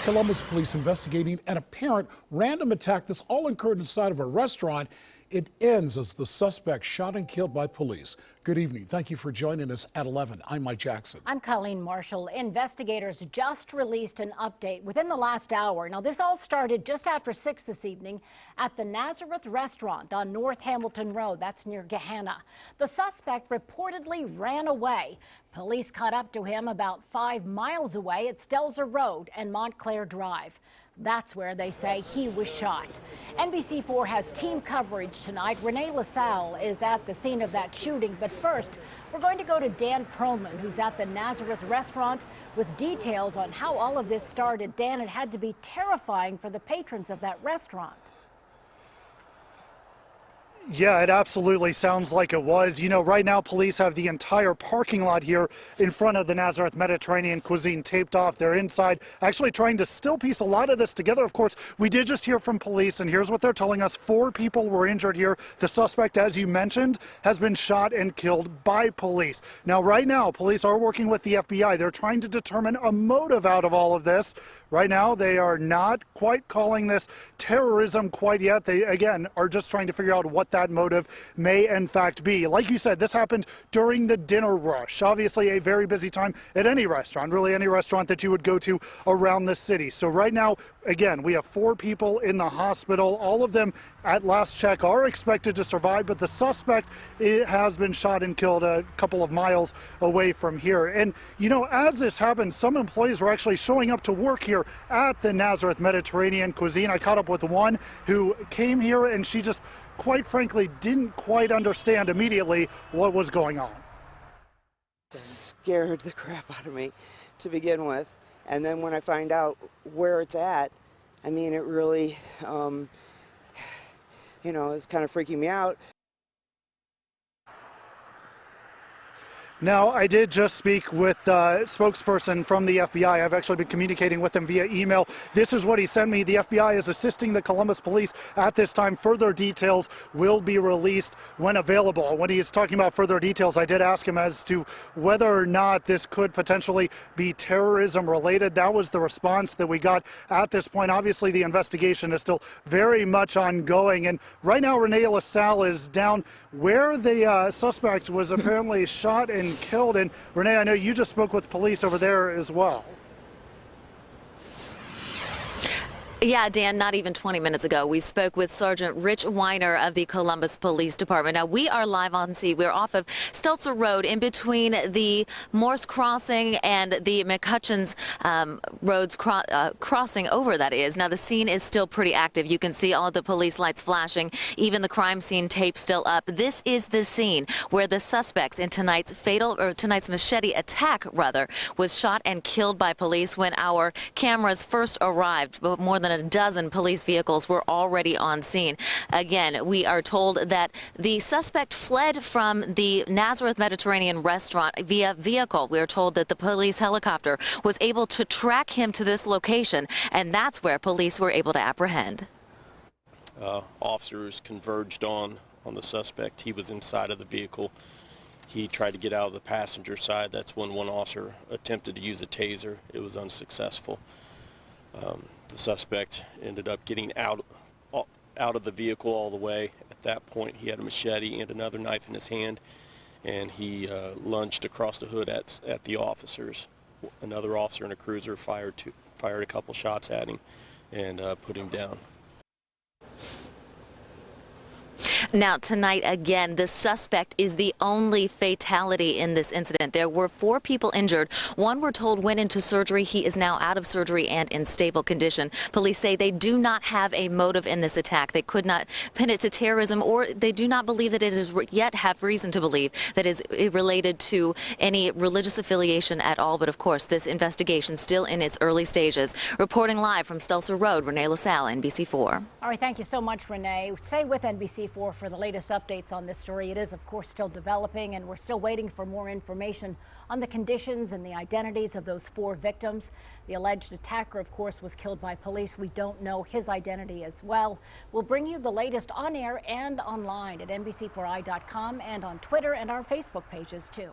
Columbus police investigating an apparent random attack. This all occurred inside of a restaurant. It ends as the suspect shot and killed by police. Good evening. Thank you for joining us at 11. I'm Mike Jackson. I'm Colleen Marshall. Investigators just released an update within the last hour. Now, this all started just after 6 this evening at the Nazareth restaurant on North Hamilton Road. That's near Gahanna. The suspect reportedly ran away. Police caught up to him about 5 miles away at Stelzer Road and Montclair Drive. That's where they say he was shot. NBC4 has team coverage tonight. Renee LaSalle is at the scene of that shooting. But first, we're going to go to Dan Perlman, who's at the Nazareth restaurant, with details on how all of this started. Dan, it had to be terrifying for the patrons of that restaurant. Yeah, it absolutely sounds like it was. You know, right now police have the entire parking lot here in front of the Nazareth Mediterranean Cuisine taped off. They're inside actually trying to still piece a lot of this together. Of course, we did just hear from police, and here's what they're telling us. 4 people were injured here. The suspect, as you mentioned, has been shot and killed by police. Now, right now, police are working with the FBI. They're trying to determine a motive out of all of this. Right now, they are not quite calling this terrorism quite yet. They, again, are just trying to figure out what that motive may in fact be. Like you said, this happened during the dinner rush. Obviously a very busy time at any restaurant, really any restaurant that you would go to around the city. So right now, again, we have 4 people in the hospital. All of them at last check are expected to survive, but the suspect has been shot and killed a couple of miles away from here. And you know, as this happened, some employees were actually showing up to work here at the Nazareth Mediterranean Cuisine. I caught up with one who came here, and she just quite frankly didn't quite understand immediately what was going on. Scared the crap out of me to begin with, and then when I find out where it's at, I mean, it really you know, it's kind of freaking me out. Now, I did just speak with a spokesperson from the FBI. I've actually been communicating with him via email. This is what he sent me. The FBI is assisting the Columbus police at this time. Further details will be released when available. When he is talking about further details, I did ask him as to whether or not this could potentially be terrorism related. That was the response that we got at this point. Obviously, the investigation is still very much ongoing. And right now, Renee LaSalle is down where the suspect was apparently shot and killed. And Renee, I know you just spoke with police over there as well. Yeah, Dan, not even 20 minutes ago, we spoke with Sergeant Rich Weiner of the Columbus Police Department. Now, we are live on scene. We're off of Stelzer Road in between the Morse Crossing and the McCutcheons roads crossing over, that is. Now, the scene is still pretty active. You can see all of the police lights flashing, even the crime scene tape still up. This is the scene where the suspects in tonight's machete attack, was shot and killed by police when our cameras first arrived. But more than a dozen police vehicles were already on scene. Again, we are told that the suspect fled from the Nazareth Mediterranean restaurant via vehicle. We are told that the police helicopter was able to track him to this location, and that's where police were able to apprehend. Officers converged on the suspect. He was inside of the vehicle. He tried to get out of the passenger side. That's when one officer attempted to use a taser. It was unsuccessful. The suspect ended up getting out of the vehicle all the way. At that point, he had a machete and another knife in his hand, and he lunged across the hood at the officers. Another officer in a cruiser fired a couple shots at him and put him down. Now, tonight, again, the suspect is the only fatality in this incident. There were 4 people injured. One, we're told, went into surgery. He is now out of surgery and in stable condition. Police say they do not have a motive in this attack. They could not pin it to terrorism, or they do not believe that it is yet have reason to believe that it is related to any religious affiliation at all. But, of course, this investigation still in its early stages. Reporting live from Stelzer Road, Renee LaSalle, NBC4. All right, thank you so much, Renee. Stay with NBC4 for the latest updates on this story. It is, of course, still developing, and we're still waiting for more information on the conditions and the identities of those 4 victims. The alleged attacker, of course, was killed by police. We don't know his identity as well. We'll bring you the latest on air and online at NBC4i.com and on Twitter and our Facebook pages, too.